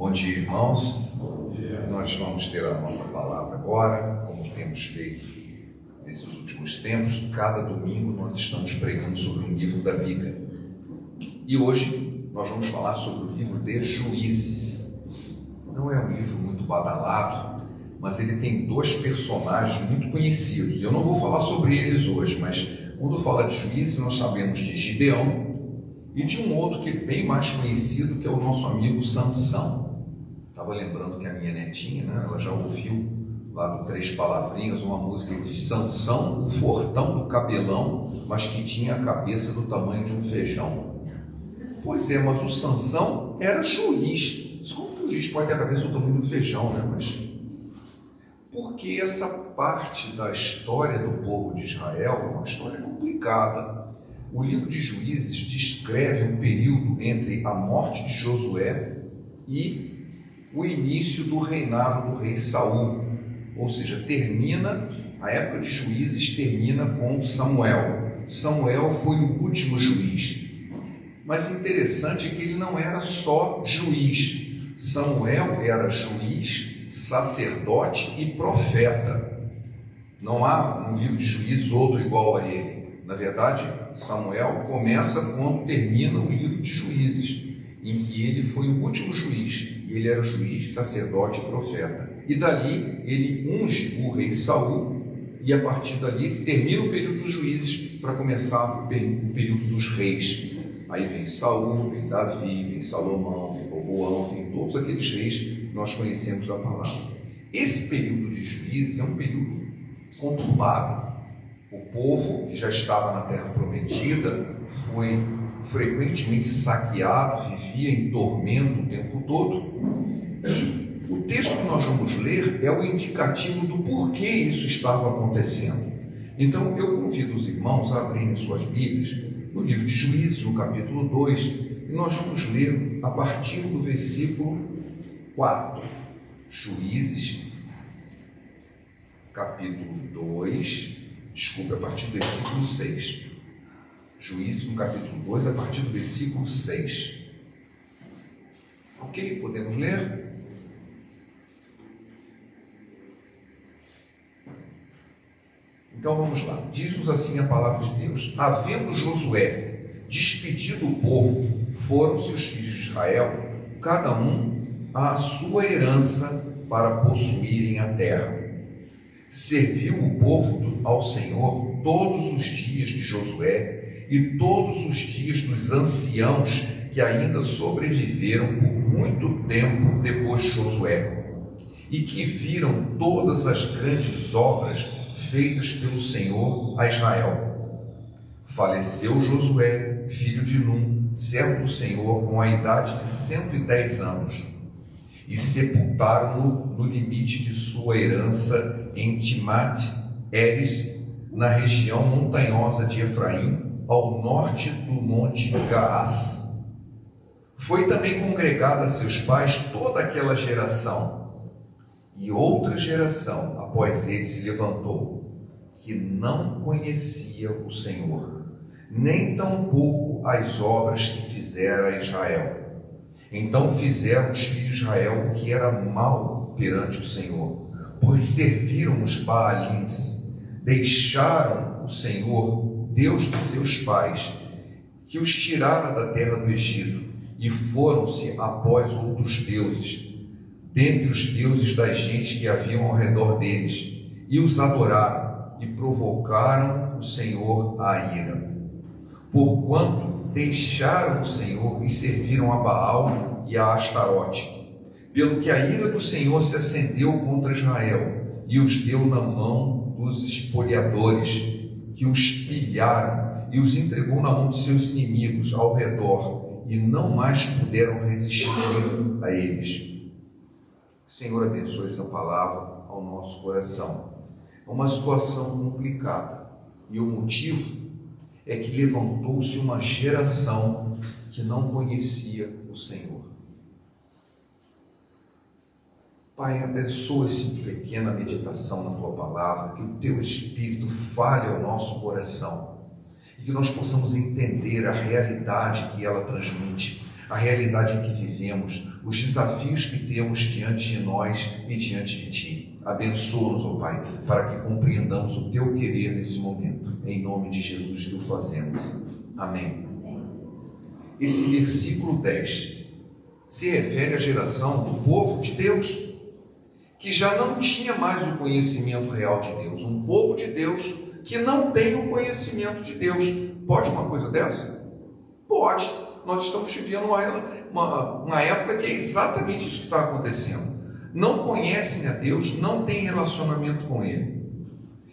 Bom dia, irmãos. Bom dia. Nós vamos ter a nossa palavra agora, como temos feito nesses últimos tempos. Cada domingo nós estamos pregando sobre um livro da Bíblia. E hoje nós vamos falar sobre o livro de Juízes. Não é um livro muito badalado, mas ele tem dois personagens muito conhecidos. Eu não vou falar sobre eles hoje, mas quando fala de Juízes, nós sabemos de Gideão e de um outro que é bem mais conhecido, que é o nosso amigo Sansão. Estava lembrando que a minha netinha, ela já ouviu lá do Três Palavrinhas uma música que diz: Sansão, o fortão do cabelão, mas que tinha a cabeça do tamanho de um feijão. Pois é, mas o Sansão era juiz. Como que o juiz pode ter a cabeça do tamanho do feijão, né? Mas porque essa parte da história do povo de Israel é uma história complicada. O livro de Juízes descreve um período entre a morte de Josué e o início do reinado do rei Saul, ou seja, a época de Juízes termina com Samuel. Samuel foi o último juiz, mas interessante é que ele não era só juiz. Samuel era juiz, sacerdote e profeta. Não há no livro de Juízes outro igual a ele. Na verdade, Samuel começa quando termina o livro de Juízes, em que ele foi o último juiz. Ele era juiz, sacerdote e profeta. E dali ele unge o rei Saul, e a partir dali termina o período dos juízes para começar o período dos reis. Aí vem Saul, vem Davi, vem Salomão, vem Roboão, vem todos aqueles reis que nós conhecemos da palavra. Esse período de juízes é um período conturbado. O povo que já estava na terra prometida foi frequentemente saqueado, vivia em tormento o tempo todo. E o texto que nós vamos ler é o indicativo do porquê isso estava acontecendo. Então eu convido os irmãos a abrirem suas Bíblias no livro de Juízes, no capítulo 2, e nós vamos ler a partir do versículo 4. Juízes, capítulo 2, a partir do versículo 6. Juízes, no capítulo 2, a partir do versículo 6. Ok? Podemos ler? Então vamos lá. Diz-nos assim a palavra de Deus: Havendo Josué despedido o povo, foram-se os filhos de Israel, cada um à sua herança, para possuírem a terra. Serviu o povo ao Senhor todos os dias de Josué e todos os dias dos anciãos que ainda sobreviveram por muito tempo depois de Josué, e que viram todas as grandes obras feitas pelo Senhor a Israel. Faleceu Josué, filho de Num, servo do Senhor, com a idade de 110 anos, e sepultaram-no no limite de sua herança em Timnat-Heres, na região montanhosa de Efraim, ao norte do monte Gaás. Foi também congregada a seus pais toda aquela geração, e outra geração após ele se levantou, que não conhecia o Senhor, nem tampouco as obras que fizera a Israel. Então fizeram os filhos de Israel o que era mal perante o Senhor, pois serviram os Baalins, deixaram o Senhor, Deus de seus pais, que os tirara da terra do Egito, e foram-se após outros deuses, dentre os deuses das gentes que haviam ao redor deles, e os adoraram, e provocaram o Senhor à ira. Porquanto deixaram o Senhor e serviram a Baal e a Astarote, pelo que a ira do Senhor se acendeu contra Israel, e os deu na mão dos espoliadores, que os pilharam, e os entregou na mão de seus inimigos ao redor, e não mais puderam resistir a eles. O Senhor abençoe essa palavra ao nosso coração. É uma situação complicada, e o motivo é que levantou-se uma geração que não conhecia o Senhor. Pai, abençoa essa pequena meditação na Tua palavra, que o Teu Espírito fale ao nosso coração e que nós possamos entender a realidade que ela transmite, a realidade em que vivemos, os desafios que temos diante de nós e diante de Ti. Abençoa-nos, ó Pai, para que compreendamos o Teu querer nesse momento. Em nome de Jesus que o fazemos. Amém. Esse versículo 10 se refere à geração do povo de Deus, que já não tinha mais o conhecimento real de Deus. Um povo de Deus que não tem o conhecimento de Deus. Pode uma coisa dessa? Pode. Nós estamos vivendo uma época que é exatamente isso que está acontecendo. Não conhecem a Deus, não têm relacionamento com Ele.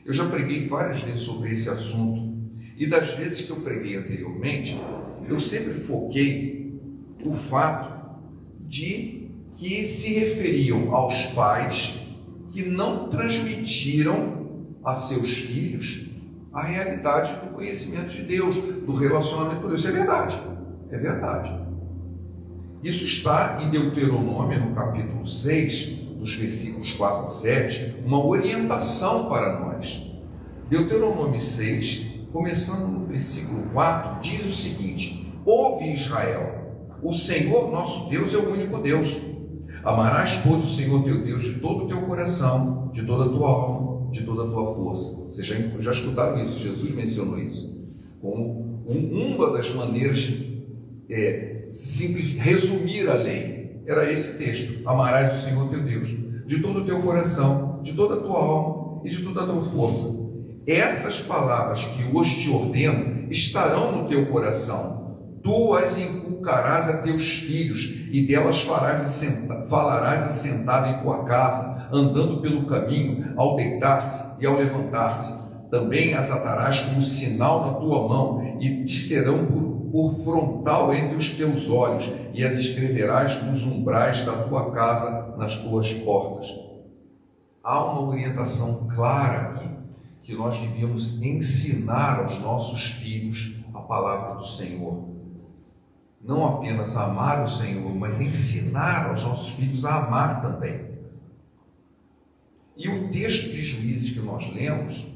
Eu já preguei várias vezes sobre esse assunto, e das vezes que eu preguei anteriormente, eu sempre foquei o fato de que se referiam aos pais que não transmitiram a seus filhos a realidade do conhecimento de Deus, do relacionamento com Deus. Isso é verdade, é verdade. Isso está em Deuteronômio, no capítulo 6, dos versículos 4 e 7, uma orientação para nós. Deuteronômio 6, começando no versículo 4, diz o seguinte: ouve, Israel, o Senhor nosso Deus é o único Deus. Amarás, pois, o Senhor teu Deus de todo o teu coração, de toda a tua alma, de toda a tua força. Vocês já escutaram isso, Jesus mencionou isso como uma das maneiras de resumir a lei. Era esse texto: amarás o Senhor teu Deus de todo o teu coração, de toda a tua alma e de toda a tua força. Essas palavras que hoje te ordeno estarão no teu coração. Tu as inculcarás a teus filhos, e delas falarás assentado em tua casa, andando pelo caminho, ao deitar-se e ao levantar-se. Também as atarás como sinal na tua mão, e te serão por frontal entre os teus olhos, e as escreverás nos umbrais da tua casa, nas tuas portas. Há uma orientação clara aqui, que nós devíamos ensinar aos nossos filhos a palavra do Senhor. Não apenas amar o Senhor, mas ensinar aos nossos filhos a amar também. E o texto de Juízes que nós lemos,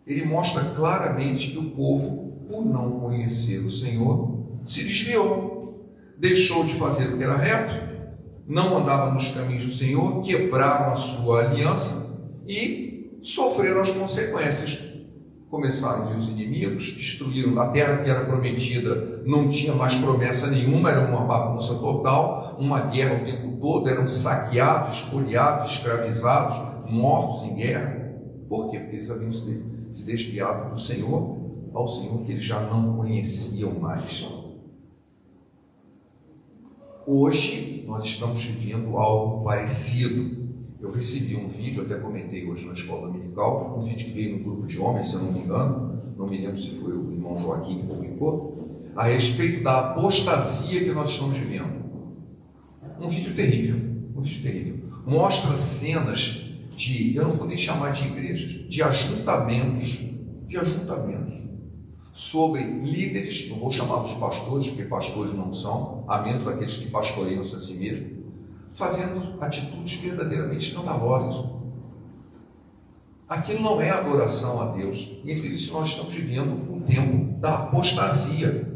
ele mostra claramente que o povo, por não conhecer o Senhor, se desviou, deixou de fazer o que era reto, não andava nos caminhos do Senhor, quebraram a sua aliança e sofreram as consequências. Começaram a vir os inimigos, destruíram a terra que era prometida, não tinha mais promessa nenhuma, era uma bagunça total, uma guerra o tempo todo, eram saqueados, espoliados, escravizados, mortos em guerra. Por quê? Porque eles haviam se desviado do Senhor ao Senhor que eles já não conheciam mais. Hoje nós estamos vivendo algo parecido. Eu recebi um vídeo, até comentei hoje na escola dominical, um vídeo que veio no grupo de homens, se eu não me engano, não me lembro se foi o irmão Joaquim que publicou, a respeito da apostasia que nós estamos vivendo. Um vídeo terrível, mostra cenas de, eu não vou nem chamar de igrejas, de ajuntamentos, sobre líderes, não vou chamá-los de pastores, porque pastores não são, a menos daqueles que pastoreiam-se a si mesmos, fazendo atitudes verdadeiramente escandalosas. Aquilo não é adoração a Deus, e por isso nós estamos vivendo um tempo da apostasia.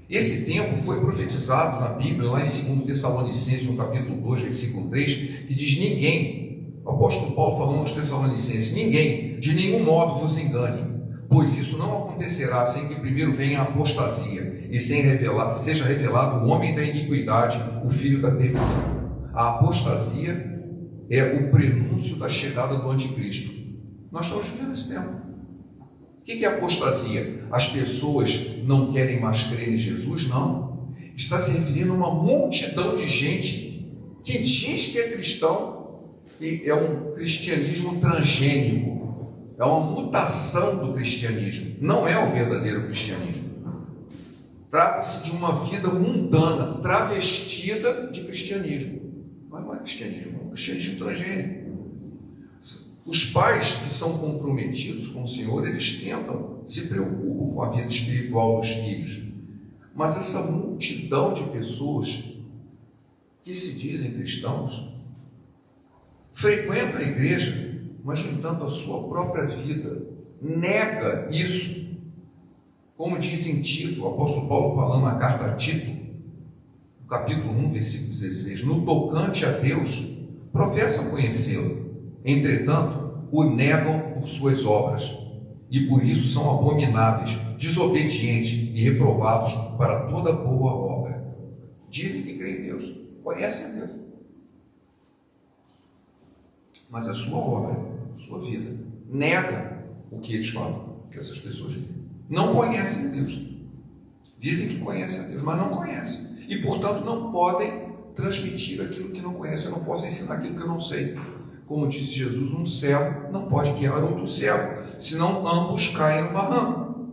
Esse tempo foi profetizado na Bíblia, lá em 2 Tessalonicenses, no capítulo 2, versículo 3, que diz: ninguém, o apóstolo Paulo falando aos Tessalonicenses, ninguém, de nenhum modo vos engane, pois isso não acontecerá sem que primeiro venha a apostasia, e seja revelado o homem da iniquidade, o filho da perdição. A apostasia é o prenúncio da chegada do anticristo. Nós estamos vivendo esse tempo. O que é apostasia? As pessoas não querem mais crer em Jesus? Não. Está se referindo a uma multidão de gente que diz que é cristão e é um cristianismo transgênico. É uma mutação do cristianismo. Não é o verdadeiro cristianismo. Trata-se de uma vida mundana, travestida de cristianismo. Mas não é cristianismo, é um cristianismo transgênico. Os pais que são comprometidos com o Senhor, eles se preocupam com a vida espiritual dos filhos. Mas essa multidão de pessoas que se dizem cristãos, frequentam a igreja, mas no entanto a sua própria vida nega isso. Como diz em Tito, o apóstolo Paulo falando na carta a Tito, capítulo 1, versículo 16, no tocante a Deus, professam conhecê-lo, entretanto, o negam por suas obras, e por isso são abomináveis, desobedientes e reprovados para toda boa obra. Dizem que creem em Deus, conhecem a Deus, mas a sua obra, a sua vida, nega o que eles falam, que essas pessoas não conhecem a Deus. Dizem que conhecem a Deus, mas não conhecem. E, portanto, não podem transmitir aquilo que não conhecem. Eu não posso ensinar aquilo que eu não sei. Como disse Jesus, um cego não pode guiar outro cego, senão ambos caem no barranco.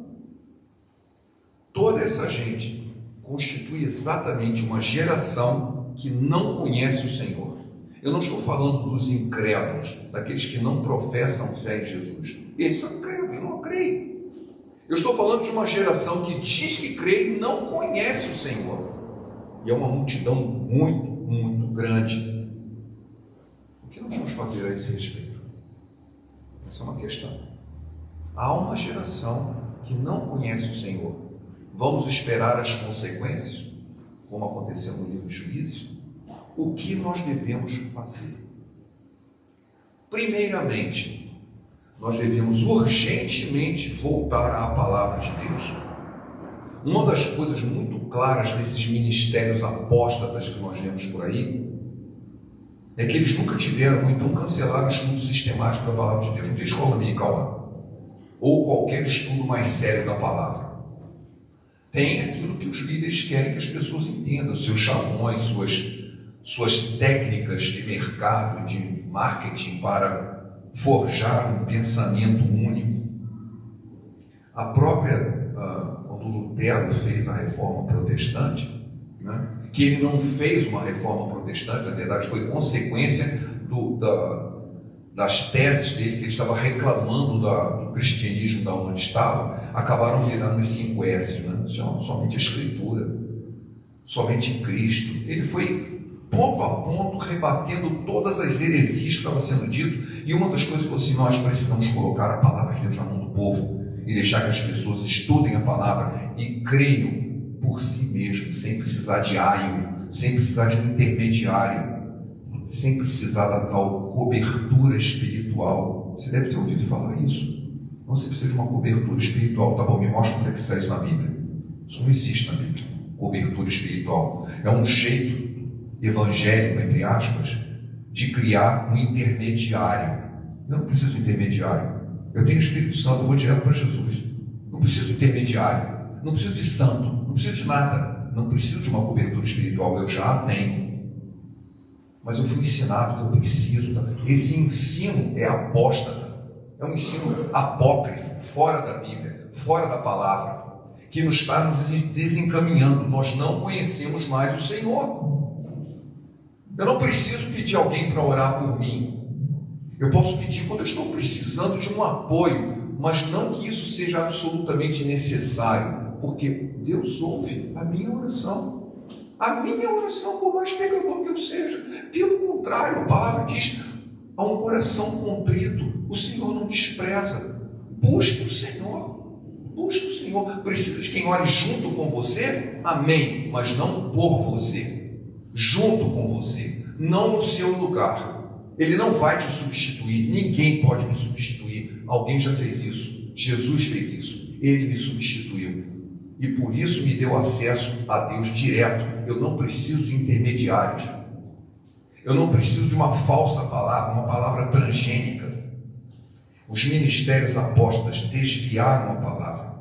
Toda essa gente constitui exatamente uma geração que não conhece o Senhor. Eu não estou falando dos incrédulos, daqueles que não professam fé em Jesus. Esses são incrédulos, não creem. Eu estou falando de uma geração que diz que crê e não conhece o Senhor. E é uma multidão muito, muito grande. O que nós vamos fazer a esse respeito? Essa é uma questão. Há uma geração que não conhece o Senhor. Vamos esperar as consequências, como aconteceu no livro de Juízes? O que nós devemos fazer? Primeiramente, nós devemos urgentemente voltar à palavra de Deus. Uma das coisas muito claras desses ministérios apóstatas que nós vemos por aí é que eles nunca tiveram, ou então cancelaram o estudo sistemático da palavra de Deus. Não tem escola dominical lá, ou qualquer estudo mais sério da palavra. Tem aquilo que os líderes querem que as pessoas entendam, seus chavões, suas técnicas de mercado, de marketing para forjar um pensamento único. A própria, quando Lutero fez a reforma protestante, né, que ele não fez uma reforma protestante, na verdade foi consequência das teses dele, que ele estava reclamando do cristianismo da onde estava, acabaram virando os 5 S's, né? Somente a Escritura, somente Cristo. Ele foi ponto a ponto, rebatendo todas as heresias que estavam sendo dito, e uma das coisas foi assim: nós precisamos colocar a palavra de Deus na mão do povo, e deixar que as pessoas estudem a palavra, e creiam por si mesmos, sem precisar de aio, sem precisar de um intermediário, sem precisar da tal cobertura espiritual. Você deve ter ouvido falar isso. Não, você precisa de uma cobertura espiritual. Tá bom, me mostra onde é que está isso na Bíblia. Isso não existe na Bíblia. Cobertura espiritual é um jeito evangélico, entre aspas, de criar um intermediário. Eu não preciso de intermediário. Eu tenho o Espírito Santo, eu vou direto para Jesus. Não preciso de intermediário. Não preciso de santo. Não preciso de nada. Não preciso de uma cobertura espiritual. Eu já a tenho. Mas eu fui ensinado que eu preciso. Esse ensino é apóstata. É um ensino apócrifo, fora da Bíblia, fora da palavra, que nos está nos desencaminhando. Nós não conhecemos mais o Senhor. Eu não preciso pedir alguém para orar por mim. Eu posso pedir quando eu estou precisando de um apoio, mas não que isso seja absolutamente necessário, porque Deus ouve a minha oração. A minha oração, por mais pecador que eu seja. Pelo contrário, a palavra diz: a um coração contrito o Senhor não despreza. Busque o Senhor. Busque o Senhor. Precisa de quem ore junto com você? Amém. Mas não por você. Junto com você. Não no seu lugar. Ele não vai te substituir. Ninguém pode me substituir. Alguém já fez isso. Jesus fez isso. Ele me substituiu. E por isso me deu acesso a Deus direto. Eu não preciso de intermediários. Eu não preciso de uma falsa palavra, uma palavra transgênica. Os ministérios apóstolos desviaram a palavra.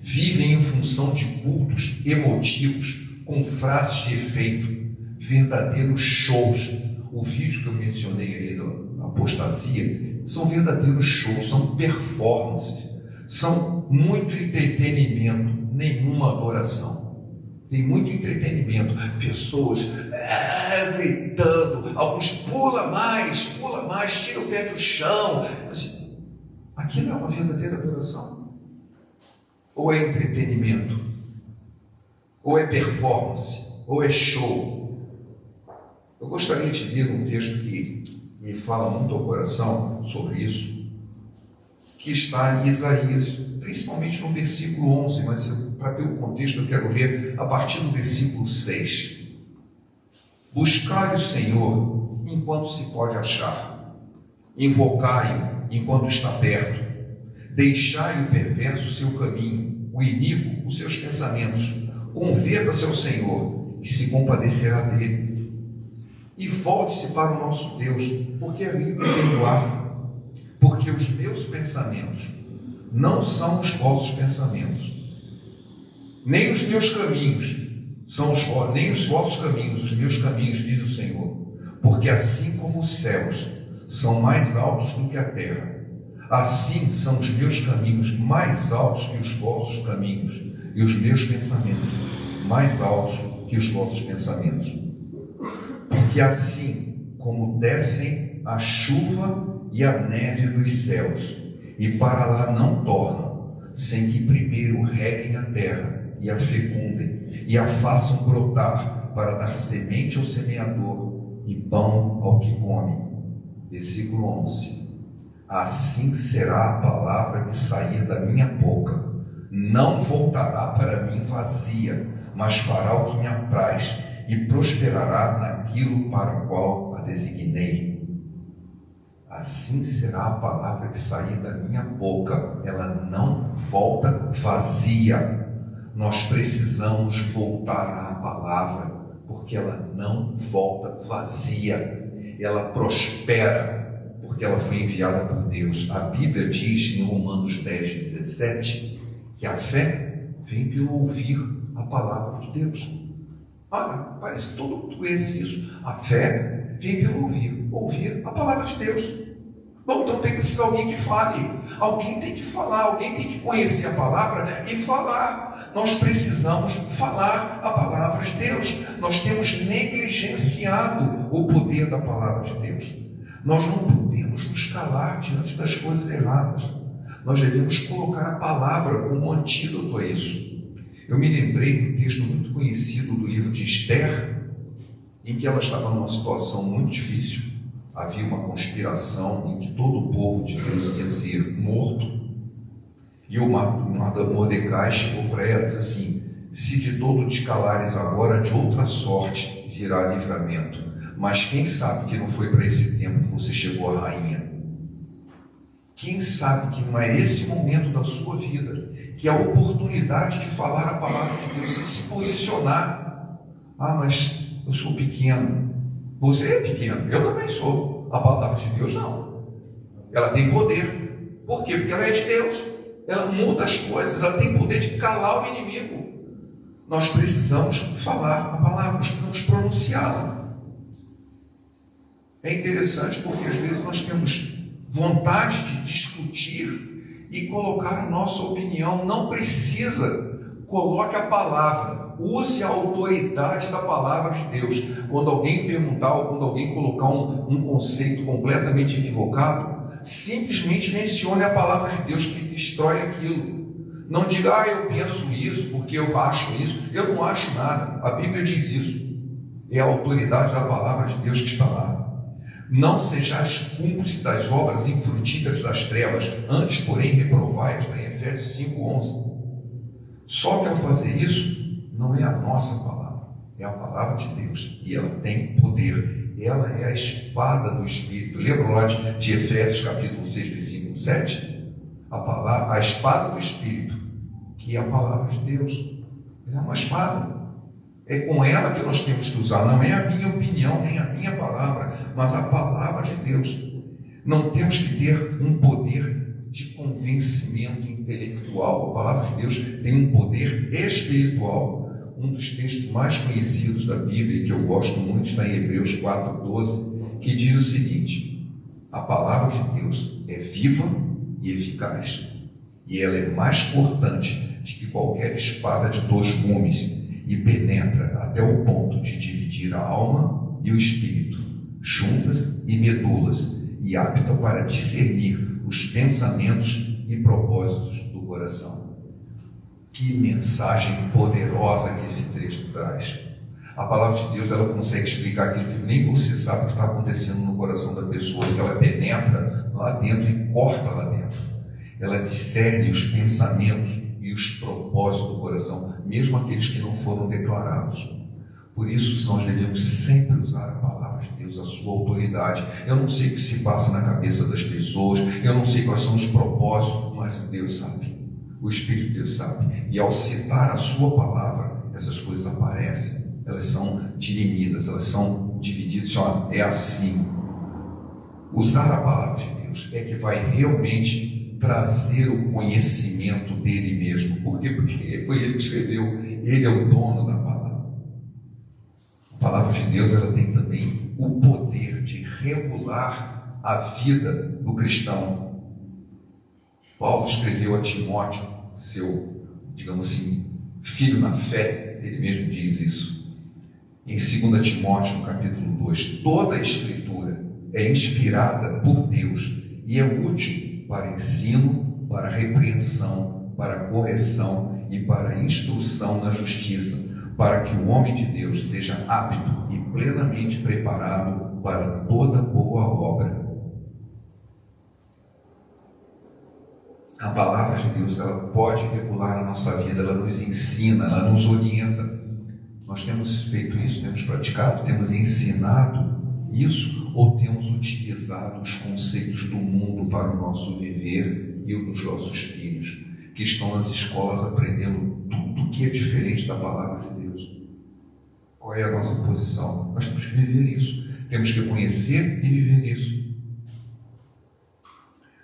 Vivem em função de cultos emotivos, com frases de efeito, verdadeiros shows. O vídeo que eu mencionei aí da apostasia são verdadeiros shows, são performances, são muito entretenimento, nenhuma adoração. Tem muito entretenimento, pessoas gritando, alguns pula mais, tira o pé do chão. Assim, aquilo é uma verdadeira adoração? Ou é entretenimento? Ou é performance? Ou é show? Eu gostaria de ler um texto que me fala muito ao coração sobre isso, que está em Isaías, principalmente no versículo 11, mas para ter o contexto eu quero ler a partir do versículo 6. Buscai o Senhor enquanto se pode achar. Invocai-o enquanto está perto. Deixai o perverso o seu caminho, o iníquo os seus pensamentos. Converta-se ao Senhor, que se compadecerá dele. E volte-se para o nosso Deus, porque é rico em perdoar. Porque os meus pensamentos não são os vossos pensamentos, nem os meus caminhos são nem os vossos caminhos, os meus caminhos, diz o Senhor. Porque assim como os céus são mais altos do que a terra, assim são os meus caminhos mais altos que os vossos caminhos, e os meus pensamentos mais altos que os vossos pensamentos. Porque assim como descem a chuva e a neve dos céus, e para lá não tornam, sem que primeiro reguem a terra e a fecundem, e a façam brotar, para dar semente ao semeador e pão ao que come. Versículo 11. Assim será a palavra que sair da minha boca. Não voltará para mim vazia, mas fará o que me apraz, e prosperará naquilo para o qual a designei. Assim será a palavra que sair da minha boca. Ela não volta vazia. Nós precisamos voltar à palavra, porque ela não volta vazia. Ela prospera, porque ela foi enviada por Deus. A Bíblia diz em Romanos 10:17 que a fé vem pelo ouvir a palavra de Deus. Parece que todo mundo conhece isso. A fé vem pelo ouvir a palavra de Deus. Bom, então tem que ser alguém que fale. Alguém tem que falar, alguém tem que conhecer a palavra e falar. Nós precisamos falar a palavra de Deus. Nós temos negligenciado o poder da palavra de Deus. Nós não podemos nos calar diante das coisas erradas. Nós devemos colocar a palavra como antídoto a isso. Eu me lembrei de um texto muito conhecido do livro de Esther, em que ela estava numa situação muito difícil. Havia uma conspiração em que todo o povo de Deus ia ser morto. E o Mordecai chegou para ela e disse assim: se de todo te calares agora, de outra sorte virá livramento. Mas quem sabe que não foi para esse tempo que você chegou à rainha? Quem sabe que não é esse momento da sua vida, que é a oportunidade de falar a palavra de Deus, e se posicionar. Mas eu sou pequeno. Você é pequeno, eu também sou. A palavra de Deus não. Ela tem poder. Por quê? Porque ela é de Deus. Ela muda as coisas, ela tem poder de calar o inimigo. Nós precisamos falar a palavra, nós precisamos pronunciá-la. É interessante porque às vezes nós temos vontade de discutir e colocar a nossa opinião. Não precisa. Coloque a palavra. Use a autoridade da palavra de Deus. Quando alguém perguntar ou quando alguém colocar um conceito completamente equivocado, simplesmente mencione a palavra de Deus que destrói aquilo. Não diga, eu penso isso porque eu acho isso. Eu não acho nada. A Bíblia diz isso. É a autoridade da palavra de Deus que está lá. Não sejais cúmplices das obras infrutíferas das trevas, antes, porém, reprovai-as. Está em Efésios 5:11. Só que ao fazer isso, não é a nossa palavra, é a palavra de Deus, e ela tem poder. Ela é a espada do Espírito. Lembra lá de Efésios capítulo 6, versículo 7? A espada do Espírito, que é a palavra de Deus. Ela é uma espada. É com ela que nós temos que usar. Não é a minha opinião, nem a minha palavra, mas a palavra de Deus. Não temos que ter um poder de convencimento intelectual. A palavra de Deus tem um poder espiritual. Um dos textos mais conhecidos da Bíblia, que eu gosto muito, está em Hebreus 4:12, que diz o seguinte: a palavra de Deus é viva e eficaz, e ela é mais cortante do que qualquer espada de 2 gumes, e penetra até o ponto de dividir a alma e o espírito, juntas e medulas, e apta para discernir os pensamentos e propósitos do coração. Que mensagem poderosa que esse texto traz. A palavra de Deus, ela consegue explicar aquilo que nem você sabe o que está acontecendo no coração da pessoa, que ela penetra lá dentro e corta lá dentro. Ela discerne os pensamentos e os propósitos do coração, mesmo aqueles que não foram declarados. Por isso, nós devemos sempre usar a palavra de Deus, a sua autoridade. Eu não sei o que se passa na cabeça das pessoas, eu não sei quais são os propósitos, mas Deus sabe. O Espírito de Deus sabe. E ao citar a sua palavra, essas coisas aparecem, elas são dirimidas, elas são divididas. Olha, é assim. Usar a palavra de Deus é que vai realmente trazer o conhecimento dele mesmo. Por quê? Porque foi ele que escreveu, ele é o dono da palavra. A palavra de Deus, ela tem também o poder de regular a vida do cristão. Paulo escreveu a Timóteo, seu, digamos assim, filho na fé, ele mesmo diz isso. Em 2 Timóteo, no capítulo 2, toda a Escritura é inspirada por Deus e é útil para ensino, para repreensão, para correção e para instrução na justiça, para que o homem de Deus seja apto e plenamente preparado para toda boa obra. A palavra de Deus, ela pode regular a nossa vida, ela nos ensina, ela nos orienta. Nós temos feito isso, temos praticado, temos ensinado isso, ou temos utilizado os conceitos do mundo para o nosso viver e o dos nossos filhos, que estão nas escolas aprendendo tudo que é diferente da palavra de Deus. Qual é a nossa posição? Nós temos que viver isso, temos que conhecer e viver isso.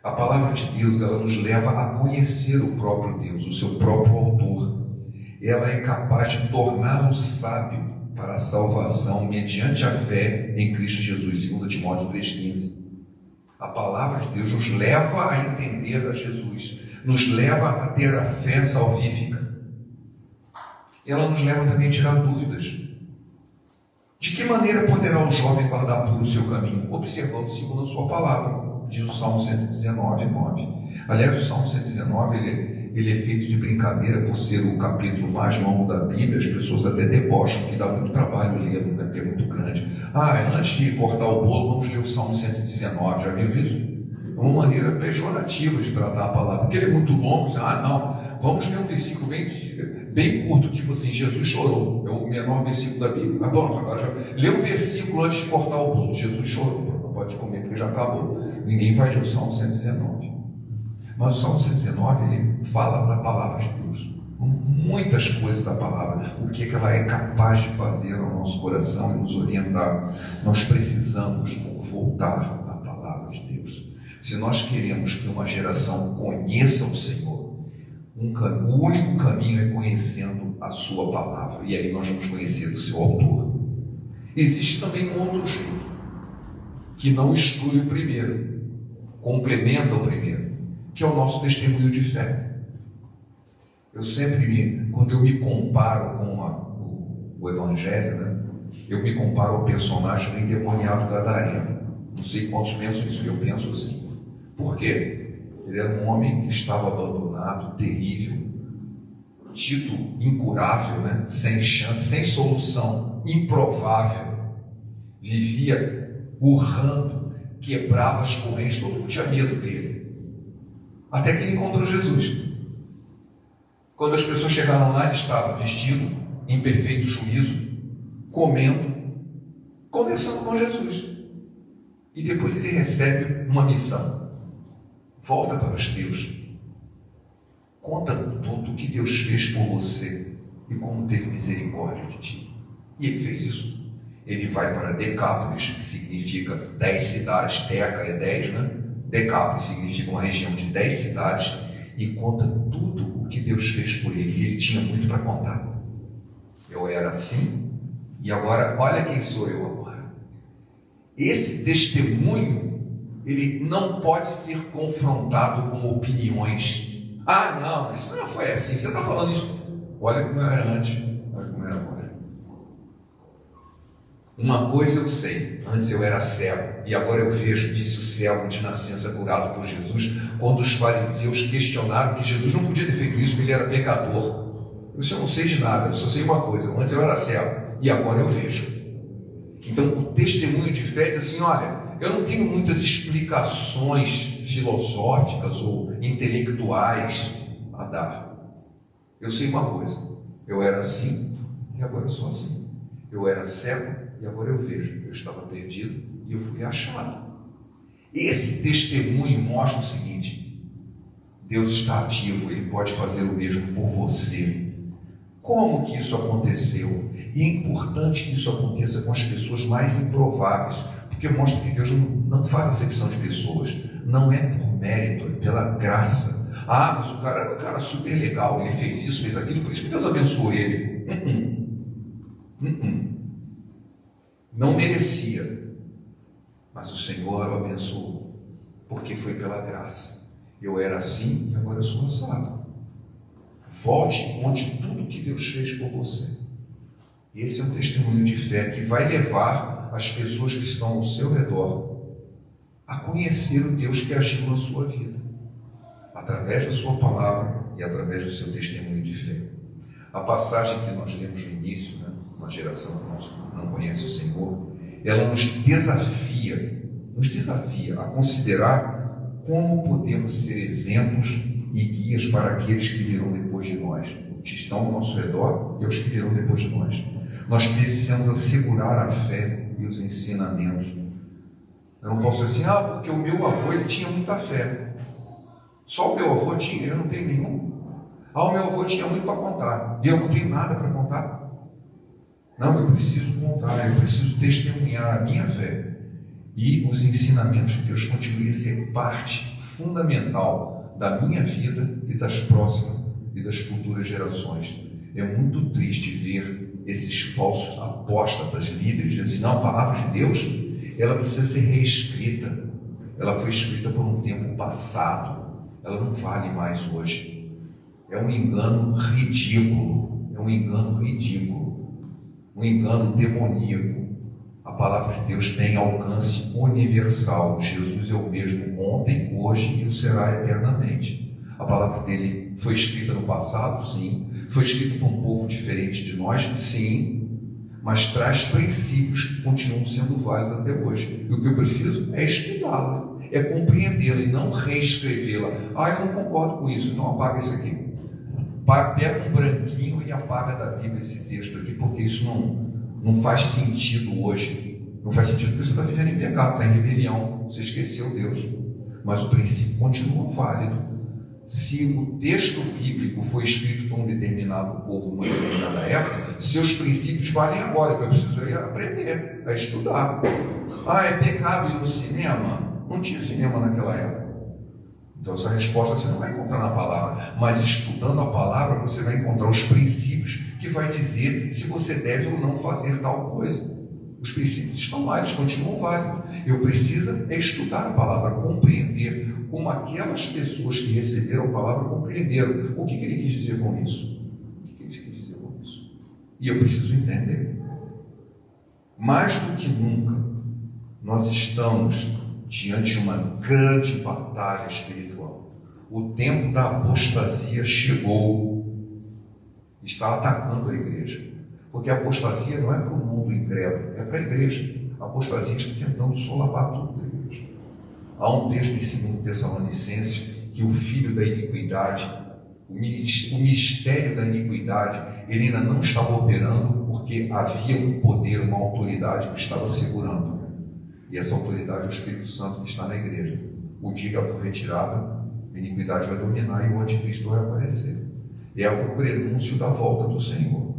A palavra de Deus, ela nos leva a conhecer o próprio Deus, o seu próprio autor. Ela é capaz de torná-lo sábio para a salvação mediante a fé em Cristo Jesus, 2 Timóteo 3,15. A palavra de Deus nos leva a entender a Jesus, nos leva a ter a fé salvífica. Ela nos leva também a tirar dúvidas. De que maneira poderá o jovem guardar puro o seu caminho? Observando segundo a sua palavra, diz o Salmo 119, 9. Aliás, o Salmo 119, ele é feito de brincadeira por ser o capítulo mais longo da Bíblia. As pessoas até debocham, que dá muito trabalho ler, né, porque é muito grande. Antes de cortar o bolo, vamos ler o Salmo 119, já viu isso? É uma maneira pejorativa de tratar a palavra, porque ele é muito longo. Não, vamos ler um versículo bem curto, tipo assim, Jesus chorou, é o menor versículo da Bíblia. Mas bom, agora já lê um versículo antes de cortar o bolo. Jesus chorou, não pode comer porque já acabou. Ninguém vai ler o Salmo 119. Mas o Salmo 119, ele fala da palavra de Deus, muitas coisas da palavra, o que ela é capaz de fazer ao nosso coração e nos orientar. Nós precisamos voltar à palavra de Deus. Se nós queremos que uma geração conheça o Senhor, o único caminho é conhecendo a sua palavra, e aí nós vamos conhecer o seu autor. Existe também um outro jeito, que não exclui o primeiro, complementa o primeiro, que é o nosso testemunho de fé. Eu sempre, quando eu me comparo com o Evangelho, né, eu me comparo ao personagem do endemoniado gadareno. Não sei quantos pensam isso, eu penso assim. Por quê? Ele era um homem que estava abandonado, terrível, dito incurável, né, sem chance, sem solução, improvável. Vivia urrando, quebrava as correntes, todo mundo tinha medo dele. Até que ele encontrou Jesus. Quando as pessoas chegaram lá, ele estava vestido, em perfeito juízo, comendo, conversando com Jesus. E depois ele recebe uma missão. Volta para os teus. Conta tudo o que Deus fez por você e como teve misericórdia de ti. E ele fez isso. Ele vai para Decápolis, que significa 10 cidades. Deca é 10, né? Decápolis significa uma região de 10 cidades, e conta tudo o que Deus fez por ele. E ele tinha muito para contar. Eu era assim, e agora olha quem sou eu agora. Esse testemunho, ele não pode ser confrontado com opiniões. Não, isso não foi assim, você está falando isso. Olha como eu era antes, olha como eu era agora. Uma coisa eu sei, antes eu era cego, e agora eu vejo, disse o cego de nascença curado por Jesus, quando os fariseus questionaram que Jesus não podia ter feito isso, porque ele era pecador. Eu disse, eu não sei de nada, eu só sei uma coisa, antes eu era cego, e agora eu vejo. Então o testemunho de fé diz assim, olha, eu não tenho muitas explicações filosóficas ou intelectuais a dar. Eu sei uma coisa, eu era assim, e agora eu sou assim. Eu era cego e agora eu vejo. Eu estava perdido e eu fui achado. Esse testemunho mostra o seguinte: Deus está ativo, Ele pode fazer o mesmo por você. Como que isso aconteceu? E é importante que isso aconteça com as pessoas mais improváveis, porque mostra que Deus não faz acepção de pessoas. Não é por mérito, é pela graça. Ah, mas o cara era um cara super legal, ele fez isso, fez aquilo, por isso que Deus abençoou ele. Não merecia, mas o Senhor o abençoou, porque foi pela graça. Eu era assim e agora eu sou assado. Volte e conte tudo o que Deus fez por você. Esse é um testemunho de fé que vai levar as pessoas que estão ao seu redor a conhecer o Deus que agiu na sua vida, através da sua palavra e através do seu testemunho de fé. A passagem que nós lemos no início, uma geração que não conhece o Senhor, ela nos desafia a considerar como podemos ser exemplos e guias para aqueles que virão depois de nós, que estão ao nosso redor e aos que virão depois de nós. Nós precisamos assegurar a fé e os ensinamentos. Eu não posso dizer assim, porque o meu avô ele tinha muita fé. Só o meu avô tinha, eu não tenho nenhum. O meu avô tinha muito para contar e eu não tenho nada para contar. Não, eu preciso contar, eu preciso testemunhar a minha fé. E os ensinamentos de Deus continuem a ser parte fundamental da minha vida e das próximas e das futuras gerações. É muito triste ver esses falsos apóstatas líderes dizendo assim, não, a palavra de Deus ela precisa ser reescrita. Ela foi escrita por um tempo passado, ela não vale mais hoje. É um engano ridículo, um engano demoníaco. A palavra de Deus tem alcance universal. Jesus é o mesmo ontem, hoje e o será eternamente. A palavra dele foi escrita no passado, sim. Foi escrita por um povo diferente de nós, sim. Mas traz princípios que continuam sendo válidos até hoje. E o que eu preciso é estudá-la, é compreendê-la e não reescrevê-la. Eu não concordo com isso, então apaga isso aqui. Pega um branquinho e apaga da Bíblia esse texto aqui, porque isso não faz sentido hoje. Não faz sentido porque você está vivendo em pecado, está em rebelião, você esqueceu Deus. Mas o princípio continua válido. Se o texto bíblico foi escrito por um determinado povo numa determinada época, seus princípios valem agora. O que eu preciso é aprender, é estudar. É pecado ir no cinema? Não tinha cinema naquela época. Então essa resposta você não vai encontrar na palavra, mas estudando a palavra você vai encontrar os princípios que vai dizer se você deve ou não fazer tal coisa. Os princípios estão lá, eles continuam válidos. Eu preciso estudar a palavra, compreender como aquelas pessoas que receberam a palavra compreenderam. O que ele quis dizer com isso? E eu preciso entender. Mais do que nunca, nós estamos diante de uma grande batalha espiritual. O tempo da apostasia chegou, está atacando a igreja. Porque a apostasia não é para o mundo incrédulo, é para a igreja. A apostasia está tentando solapar tudo da igreja. Há um texto em 2 Tessalonicenses que o filho da iniquidade, o mistério da iniquidade, ele ainda não estava operando porque havia um poder, uma autoridade que estava segurando. E essa autoridade é o Espírito Santo que está na igreja. O dia que ela for retirada, a iniquidade vai dominar e o anticristo vai aparecer. É o prenúncio da volta do Senhor.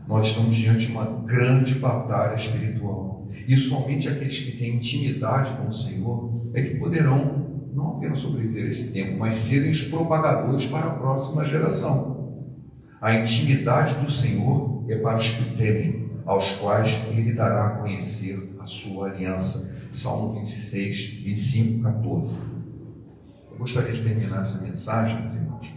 Nós estamos diante de uma grande batalha espiritual. E somente aqueles que têm intimidade com o Senhor é que poderão não apenas sobreviver a esse tempo, mas serem os propagadores para a próxima geração. A intimidade do Senhor é para os que o temem, aos quais Ele dará a conhecer a sua aliança. Salmo 26, 25, 14. Eu gostaria de terminar essa mensagem, irmãos.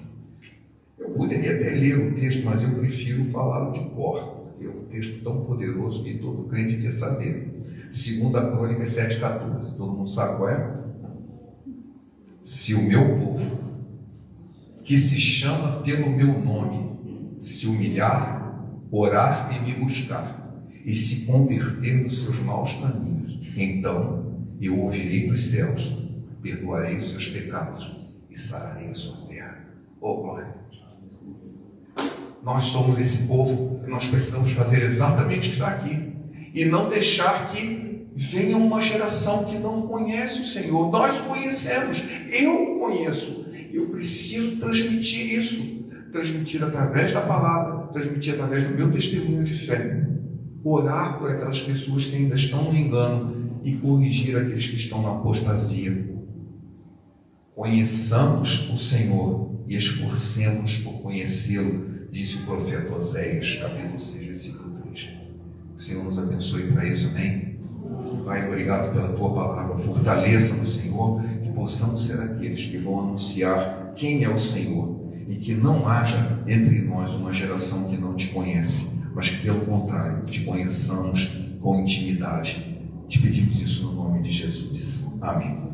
Eu poderia até ler o texto, mas eu prefiro falá-lo de cor, porque é um texto tão poderoso que todo crente quer saber. 2 Crônicas 7,14. Todo mundo sabe qual é? Se o meu povo, que se chama pelo meu nome, se humilhar, orar e me buscar, e se converter dos seus maus caminhos, então eu ouvirei dos céus, perdoarei os seus pecados e sararei a sua terra. Glória! Nós somos esse povo, nós precisamos fazer exatamente o que está aqui. e não deixar que venha uma geração que não conhece o Senhor. Nós o conhecemos, eu o conheço, eu preciso transmitir isso, transmitir através da palavra, transmitir através do meu testemunho de fé, orar por aquelas pessoas que ainda estão no engano e corrigir aqueles que estão na apostasia. Conheçamos o Senhor e esforcemos por conhecê-lo, disse o profeta Oséias, capítulo 6, versículo 3. O Senhor nos abençoe para isso, amém? Pai, obrigado pela tua palavra. Fortaleça no Senhor, que possamos ser aqueles que vão anunciar quem é o Senhor e que não haja entre nós uma geração que não te conhece, mas que, pelo contrário, te conheçamos com intimidade. Te pedimos isso no nome de Jesus. Amém.